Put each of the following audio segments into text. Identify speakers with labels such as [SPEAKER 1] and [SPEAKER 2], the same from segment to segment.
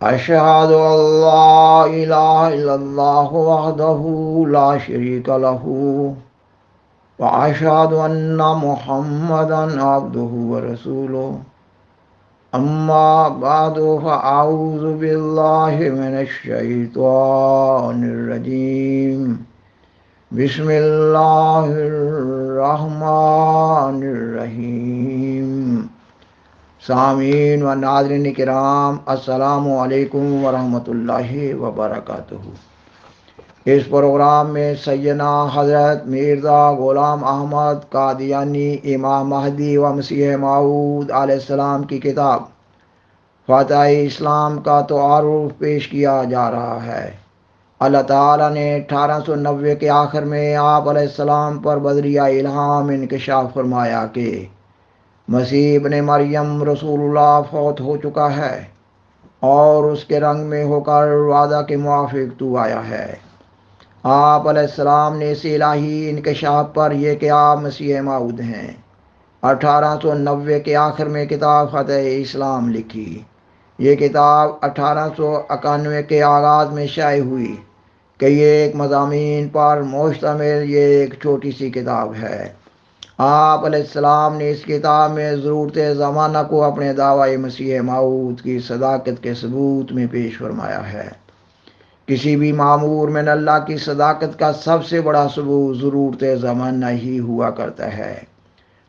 [SPEAKER 1] أشهد أن لا إله إلا الله وحده لا شريك له وأشهد أن محمدا عبده ورسوله أما بعد فأعوذ بالله من الشيطان الرجيم بسم الله الرحمن الرحيم سامعین و ناظرین کرام، السلام علیکم ورحمۃ اللہ وبرکاتہ۔ اس پروگرام میں سیدنا حضرت مرزا غلام احمد قادیانی امام مہدی و مسیح موعود علیہ السلام کی کتاب فتح اسلام کا تعارف پیش کیا جا رہا ہے۔ اللہ تعالیٰ نے 1890 کے آخر میں آپ علیہ السلام پر بدریہ الہام انکشاف فرمایا کہ مسیح ابن مریم رسول اللہ فوت ہو چکا ہے اور اس کے رنگ میں ہو کر وعدہ کے موافق تو آیا ہے۔ آپ علیہ السلام نے اس الہی انکشاف پر یہ کہ آپ مسیح موعود ہیں 1890 کے آخر میں کتاب فتح اسلام لکھی۔ یہ کتاب 1891 کے آغاز میں شائع ہوئی کہ یہ ایک مضامین پر مشتمل یہ ایک چھوٹی سی کتاب ہے۔ آپ علیہ السلام نے اس کتاب میں ضرورت زمانہ کو اپنے دعوی مسیح موعود کی صداقت کے ثبوت میں پیش فرمایا ہے۔ کسی بھی معمور میں اللہ کی صداقت کا سب سے بڑا ثبوت ضرورت زمانہ ہی ہوا کرتا ہے۔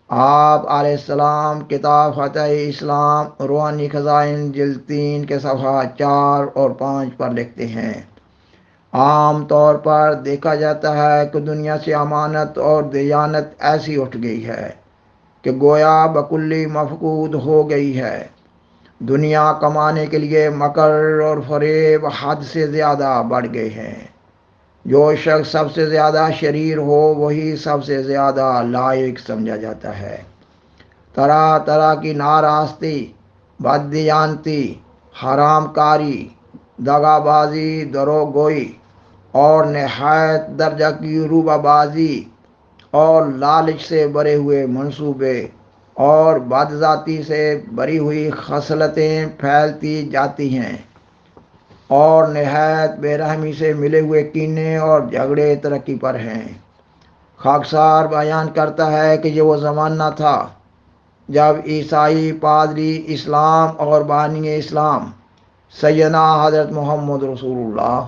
[SPEAKER 1] آپ علیہ السلام کتاب فتح اسلام روحانی خزائن جلد 3 کے صفحہ 4 اور 5 پر لکھتے ہیں، عام طور پر دیکھا جاتا ہے کہ دنیا سے امانت اور دیانت ایسی اٹھ گئی ہے کہ گویا بکلی مفقود ہو گئی ہے۔ دنیا کمانے کے لیے مکر اور فریب حد سے زیادہ بڑھ گئے ہیں۔ جو شخص سب سے زیادہ شریر ہو وہی سب سے زیادہ لائق سمجھا جاتا ہے۔ طرح طرح کی ناراستی، بددیانتی، حرام کاری، دغا بازی، دروغ گوئی اور نہایت درجہ کی روبہ بازی اور لالچ سے بھرے ہوئے منصوبے اور بدذاتی سے بھری ہوئی خصلتیں پھیلتی جاتی ہیں اور نہایت بے رحمی سے ملے ہوئے کینے اور جھگڑے ترقی پر ہیں۔ خاکسار بیان کرتا ہے کہ یہ وہ زمانہ تھا جب عیسائی پادری اسلام اور بانی اسلام سیدنا حضرت محمد رسول اللہ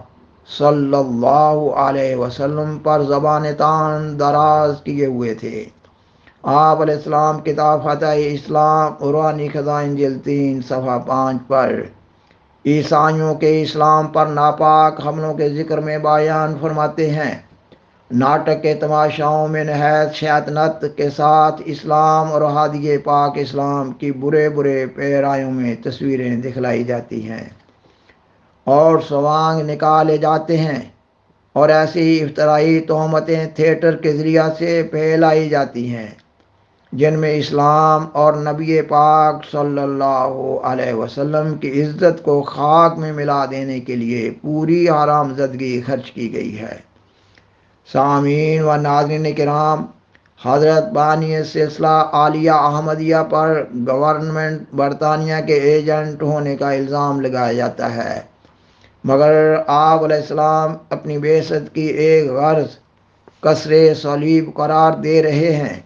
[SPEAKER 1] صلی اللہ علیہ وسلم پر زبان تان دراز کیے ہوئے تھے۔ آپ علیہ السلام کتاب فتح اسلام روحانی خزائن جلد 3 صفحہ 5 پر عیسائیوں کے اسلام پر ناپاک حملوں کے ذکر میں بیان فرماتے ہیں۔ ناٹک کے تماشاؤں میں نہایت شیطنت کے ساتھ اسلام اور ہادی پاک اسلام کی برے برے پیرایوں میں تصویریں دکھلائی جاتی ہیں اور سوانگ نکالے جاتے ہیں اور ایسی افترائی تہمتیں تھیٹر کے ذریعہ سے پھیلائی جاتی ہیں جن میں اسلام اور نبی پاک صلی اللہ علیہ وسلم کی عزت کو خاک میں ملا دینے کے لیے پوری حرام زدگی خرچ کی گئی ہے۔ سامعین و ناظرین کرام، حضرت بانی سلسلہ عالیہ احمدیہ پر گورنمنٹ برطانیہ کے ایجنٹ ہونے کا الزام لگایا جاتا ہے، مگر آپ علیہ السلام اپنی بعثت کی ایک غرض کسر صلیب قرار دے رہے ہیں۔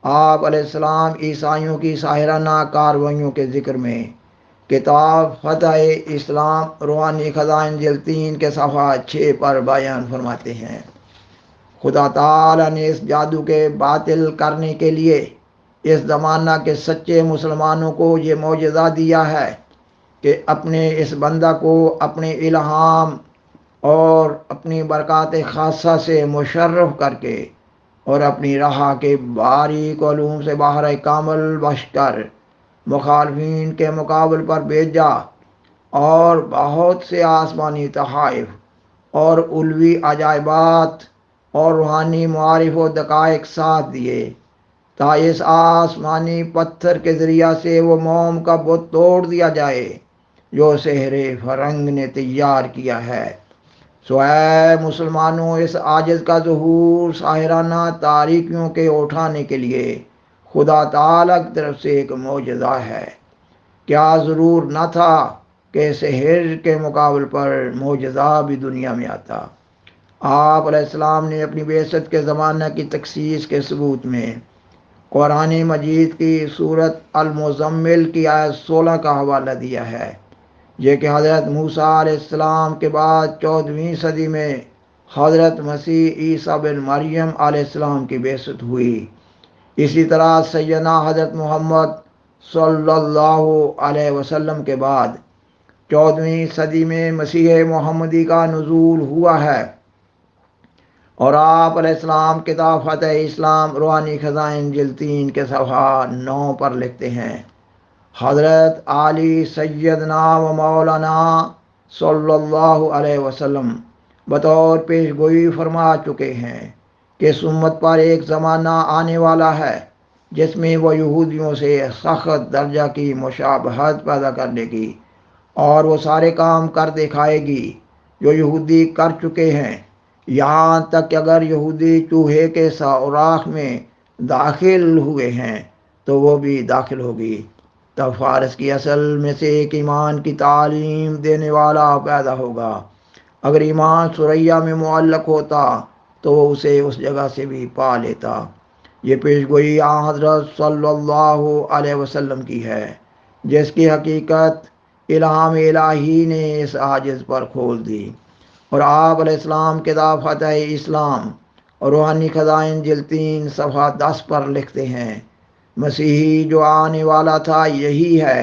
[SPEAKER 1] آپ علیہ السلام عیسائیوں کی ساحرانہ کارروائیوں کے ذکر میں کتاب فتح اسلام روحانی خزائن جلد 3 کے صفحہ 6 پر بیان فرماتے ہیں، خدا تعالیٰ نے اس جادو کے باطل کرنے کے لیے اس زمانہ کے سچے مسلمانوں کو یہ معجزہ دیا ہے کہ اپنے اس بندہ کو اپنے الہام اور اپنی برکات خاصہ سے مشرف کر کے اور اپنی راہ کے باریک علوم سے باہر کامل بخش کر مخالفین کے مقابل پر بھیجا اور بہت سے آسمانی تحائف اور علوی عجائبات اور روحانی معارف و دقائق ساتھ دیے تا اس آسمانی پتھر کے ذریعہ سے وہ موم کا بت توڑ دیا جائے جو سحر فرنگ نے تیار کیا ہے۔ سو اے مسلمانوں، اس عاجز کا ظہور ساحرانہ تاریکیوں کے اٹھانے کے لیے خدا تعالیٰ کی طرف سے ایک معجزہ ہے۔ کیا ضرور نہ تھا کہ سحر کے مقابل پر معجزہ بھی دنیا میں آتا۔ آپ علیہ السلام نے اپنی بعثت کے زمانہ کی تخصیص کے ثبوت میں قرآن مجید کی سورت المزمل کی آیت 16 کا حوالہ دیا ہے، یہ کہ حضرت موسیٰ علیہ السلام کے بعد 14ویں صدی میں حضرت مسیح عیسیٰ بن مریم علیہ السلام کی بعثت ہوئی۔ اسی طرح سیدنا حضرت محمد صلی اللہ علیہ وسلم کے بعد 14ویں صدی میں مسیح محمدی کا نزول ہوا ہے، اور آپ علیہ السلام کتاب فتح اسلام روحانی خزائن جلد 3 کے صفحہ 9 پر لکھتے ہیں، حضرت علی سیدنا و مولانا صلی اللہ علیہ وسلم بطور پیش گوئی فرما چکے ہیں کہ اس امت پر ایک زمانہ آنے والا ہے جس میں وہ یہودیوں سے سخت درجہ کی مشابہت پیدا کر لے گی، اور وہ سارے کام کر دکھائے گی جو یہودی کر چکے ہیں، یہاں تک کہ اگر یہودی چوہے کے سوراخ میں داخل ہوئے ہیں تو وہ بھی داخل ہوگی۔ تب فارس کی اصل میں سے ایک ایمان کی تعلیم دینے والا پیدا ہوگا۔ اگر ایمان ثریا میں معلق ہوتا تو وہ اسے اس جگہ سے بھی پا لیتا۔ یہ پیش گوئی آن حضرت صلی اللہ علیہ وسلم کی ہے، جس کی حقیقت الہام الہی نے اس عاجز پر کھول دی، اور آپ علیہ السلام کتاب فتح اسلام اور روحانی خزائن جلد 3 صفحہ 10 پر لکھتے ہیں، مسیحی جو آنے والا تھا یہی ہے،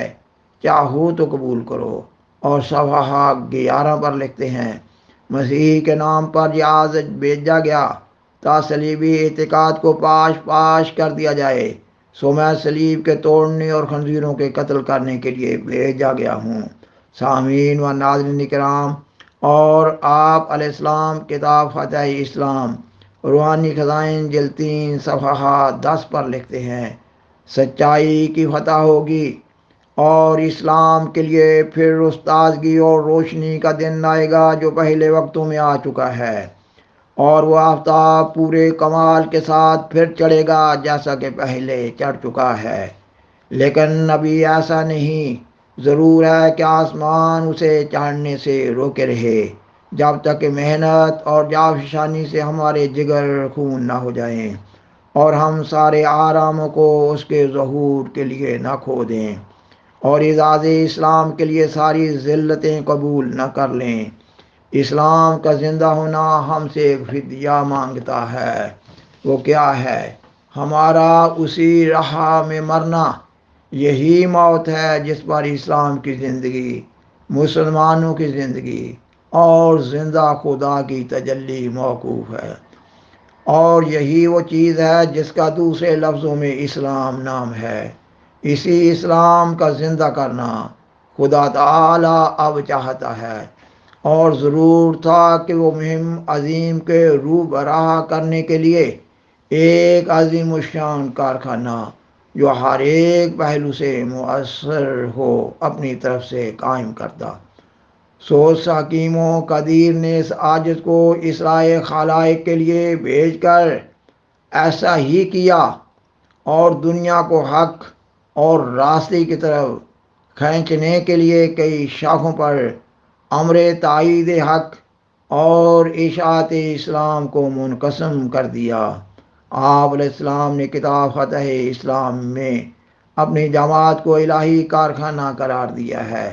[SPEAKER 1] چاہو تو قبول کرو۔ اور صفحہ 11 پر لکھتے ہیں، مسیح کے نام پر یہ آج بھیجا گیا تا صلیبی اعتقاد کو پاش پاش کر دیا جائے، سو میں صلیب کے توڑنے اور خنزیروں کے قتل کرنے کے لیے بھیجا گیا ہوں۔ سامعین و ناظرین کرام، اور آپ علیہ السلام کتاب فتح اسلام روحانی خزائن جلد 3 صفحہ 10 پر لکھتے ہیں، سچائی کی فتح ہوگی اور اسلام کے لیے پھر استادگی اور روشنی کا دن آئے گا جو پہلے وقتوں میں آ چکا ہے، اور وہ آفتاب پورے کمال کے ساتھ پھر چڑھے گا جیسا کہ پہلے چڑھ چکا ہے، لیکن ابھی ایسا نہیں، ضرور ہے کہ آسمان اسے چڑھنے سے روکے رہے جب تک کہ محنت اور جاوشانی سے ہمارے جگر خون نہ ہو جائیں اور ہم سارے آراموں کو اس کے ظہور کے لیے نہ کھو دیں اور اعزاز اسلام کے لیے ساری ذلتیں قبول نہ کر لیں۔ اسلام کا زندہ ہونا ہم سے ایک فدیہ مانگتا ہے، وہ کیا ہے؟ ہمارا اسی راہ میں مرنا۔ یہی موت ہے جس پر اسلام کی زندگی، مسلمانوں کی زندگی اور زندہ خدا کی تجلی موقوف ہے، اور یہی وہ چیز ہے جس کا دوسرے لفظوں میں اسلام نام ہے۔ اسی اسلام کا زندہ کرنا خدا تعالی اب چاہتا ہے، اور ضرور تھا کہ وہ مہم عظیم کے روبراہ کرنے کے لیے ایک عظیم الشان کارخانہ جو ہر ایک پہلو سے مؤثر ہو اپنی طرف سے قائم کرتا۔ سوچ حکیم و قدیر نے اس عاجز کو اصلاح خلائق کے لیے بھیج کر ایسا ہی کیا، اور دنیا کو حق اور راستے کی طرف کھینچنے کے لیے کئی شاخوں پر امر تائید حق اور اشاعت اسلام کو منقسم کر دیا۔ آپ علیہ السلام نے کتاب فتح اسلام میں اپنی جماعت کو الہی کارخانہ قرار دیا ہے،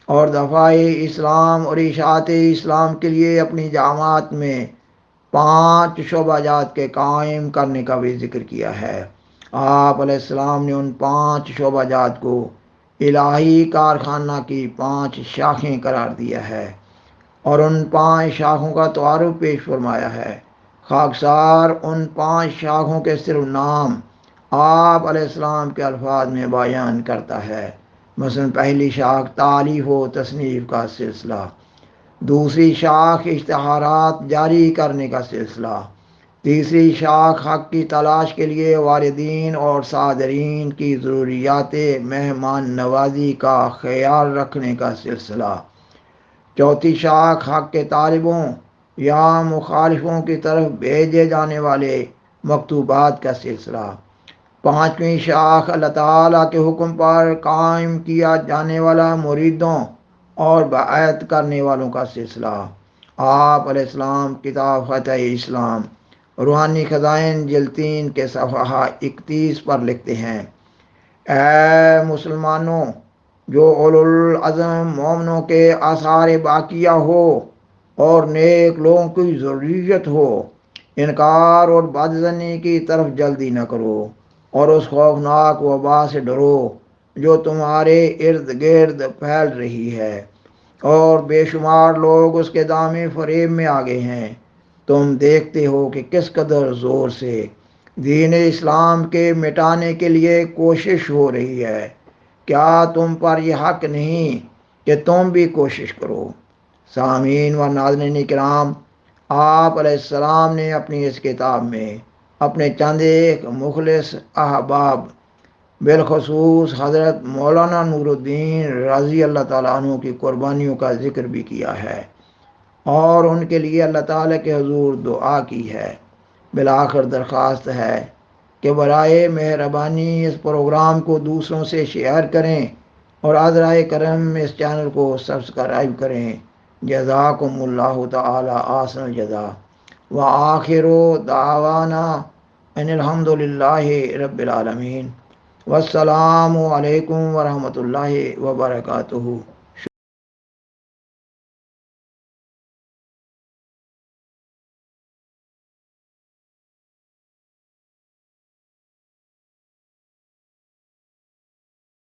[SPEAKER 1] اور دفاع اسلام اور اشاعت اسلام کے لیے اپنی جماعت میں 5 شعبہ جات کے قائم کرنے کا بھی ذکر کیا ہے۔ آپ علیہ السلام نے ان 5 شعبہ جات کو الہی کارخانہ کی 5 شاخیں قرار دیا ہے، اور ان 5 شاخوں کا تعارف پیش فرمایا ہے۔ خاکسار ان 5 شاخوں کے صرف نام آپ علیہ السلام کے الفاظ میں بیان کرتا ہے۔ مثلا پہلی شاخ تالیف و تصنیف کا سلسلہ، دوسری شاخ اشتہارات جاری کرنے کا سلسلہ، تیسری شاخ حق کی تلاش کے لیے واردین اور صادرین کی ضروریات مہمان نوازی کا خیال رکھنے کا سلسلہ، چوتھی شاخ حق کے طالبوں یا مخالفوں کی طرف بھیجے جانے والے مکتوبات کا سلسلہ، پانچویں شاخ اللہ تعالیٰ کے حکم پر قائم کیا جانے والا مریدوں اور بیعت کرنے والوں کا سلسلہ۔ آپ علیہ السلام کتاب فتح اسلام روحانی خزائن جلد 3 کے صفحہ 31 پر لکھتے ہیں، اے مسلمانوں، جو اولو العزم مومنوں کے آثار باقیہ ہو اور نیک لوگوں کی ضروریت ہو، انکار اور بدظنی کی طرف جلدی نہ کرو اور اس خوفناک وبا سے ڈرو جو تمہارے ارد گرد پھیل رہی ہے اور بے شمار لوگ اس کے دامن فریب میں آگے ہیں۔ تم دیکھتے ہو کہ کس قدر زور سے دین اسلام کے مٹانے کے لیے کوشش ہو رہی ہے۔ کیا تم پر یہ حق نہیں کہ تم بھی کوشش کرو؟ سامعین و ناظرین کرام، آپ علیہ السلام نے اپنی اس کتاب میں اپنے چند ایک مخلص احباب، بالخصوص حضرت مولانا نور الدین رضی اللہ تعالیٰ عنہ کی قربانیوں کا ذکر بھی کیا ہے اور ان کے لیے اللہ تعالیٰ کے حضور دعا کی ہے۔ بالآخر درخواست ہے کہ برائے مہربانی اس پروگرام کو دوسروں سے شیئر کریں اور عذرائے کرم اس چینل کو سبسکرائب کریں۔ جزاکم اللہ تعالی احسن الجزا، وآخر دعوانا ان الحمد للہ رب العالمین، والسلام علیکم ورحمۃ اللہ وبرکاتہ۔